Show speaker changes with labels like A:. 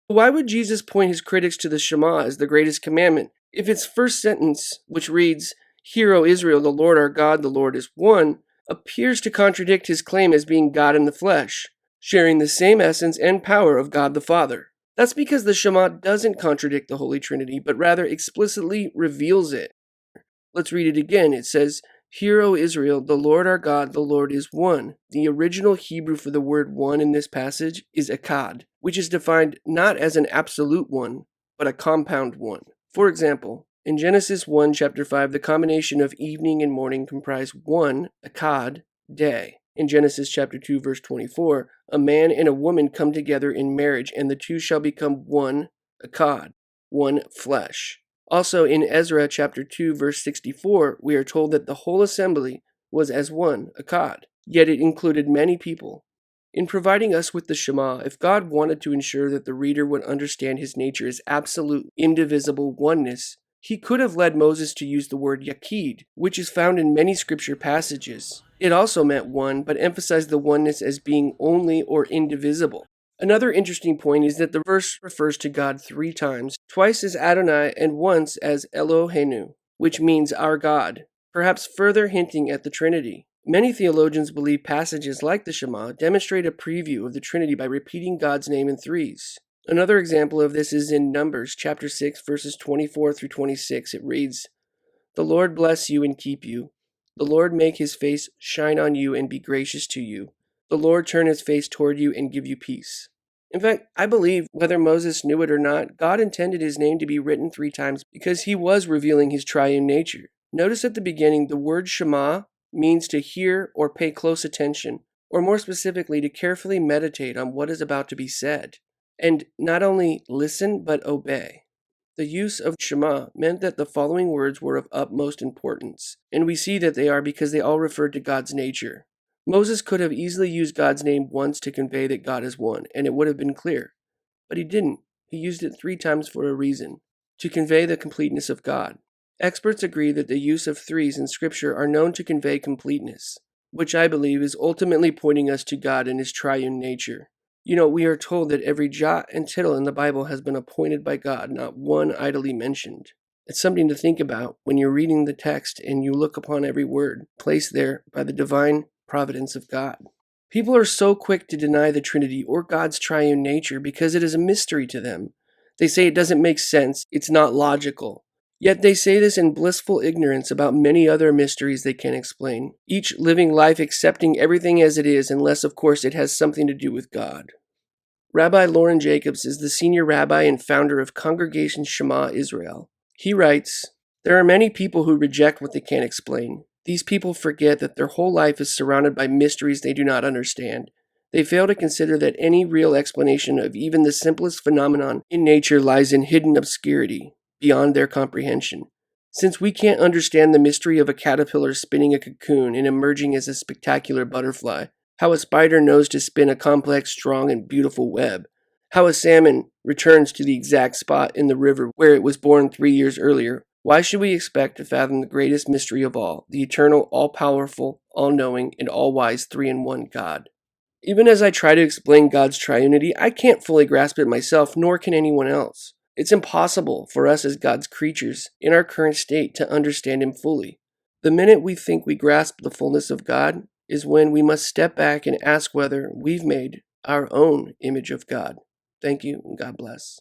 A: Why would Jesus point his critics to the Shema as the greatest commandment if its first sentence, which reads, "Hear, O Israel, the Lord our God, the Lord is one," appears to contradict his claim as being God in the flesh, sharing the same essence and power of God the Father? That's because the Shema doesn't contradict the Holy Trinity, but rather explicitly reveals it. Let's read it again. It says, "Hear, O Israel, the Lord our God, the Lord is one." The original Hebrew for the word one in this passage is echad, which is defined not as an absolute one, but a compound one. For example, in Genesis 1, chapter 5, the combination of evening and morning comprise one, echad, day. In Genesis chapter 2, verse 24, a man and a woman come together in marriage, and the two shall become one, echad, one flesh. Also, in Ezra chapter 2, verse 64, we are told that the whole assembly was as one, echad, yet it included many people. In providing us with the Shema, if God wanted to ensure that the reader would understand his nature as absolute, indivisible oneness, he could have led Moses to use the word yaqid, which is found in many scripture passages. It also meant one, but emphasized the oneness as being only or indivisible. Another interesting point is that the verse refers to God 3 times, twice as Adonai and once as Eloheinu, which means our God, perhaps further hinting at the Trinity. Many theologians believe passages like the Shema demonstrate a preview of the Trinity by repeating God's name in threes. Another example of this is in Numbers chapter 6, verses 24 through 26. It reads, "The Lord bless you and keep you. The Lord make his face shine on you and be gracious to you. The Lord turn his face toward you and give you peace." In fact, I believe, whether Moses knew it or not, God intended his name to be written 3 times because he was revealing his triune nature. Notice at the beginning, the word Shema means to hear or pay close attention, or more specifically, to carefully meditate on what is about to be said. And not only listen, but obey. The use of Shema meant that the following words were of utmost importance, and we see that they are because they all referred to God's nature. Moses could have easily used God's name once to convey that God is one, and it would have been clear. But he didn't. He used it 3 times for a reason, to convey the completeness of God. Experts agree that the use of threes in Scripture are known to convey completeness, which I believe is ultimately pointing us to God and his triune nature. You know, we are told that every jot and tittle in the Bible has been appointed by God, not one idly mentioned. It's something to think about when you're reading the text and you look upon every word placed there by the divine providence of God. People are so quick to deny the Trinity or God's triune nature because it is a mystery to them. They say it doesn't make sense, it's not logical. Yet they say this in blissful ignorance about many other mysteries they can't explain, each living life accepting everything as it is unless, of course, it has something to do with God. Rabbi Loren Jacobs is the senior rabbi and founder of Congregation Shema Israel. He writes, "There are many people who reject what they can't explain. These people forget that their whole life is surrounded by mysteries they do not understand. They fail to consider that any real explanation of even the simplest phenomenon in nature lies in hidden obscurity, beyond their comprehension. Since we can't understand the mystery of a caterpillar spinning a cocoon and emerging as a spectacular butterfly, how a spider knows to spin a complex, strong, and beautiful web, how a salmon returns to the exact spot in the river where it was born 3 years earlier, why should we expect to fathom the greatest mystery of all, the eternal, all-powerful, all-knowing, and all-wise 3-in-1 God? Even as I try to explain God's triunity, I can't fully grasp it myself, nor can anyone else. It's impossible for us as God's creatures, in our current state, to understand Him fully. The minute we think we grasp the fullness of God is when we must step back and ask whether we've made our own image of God. Thank you, and God bless.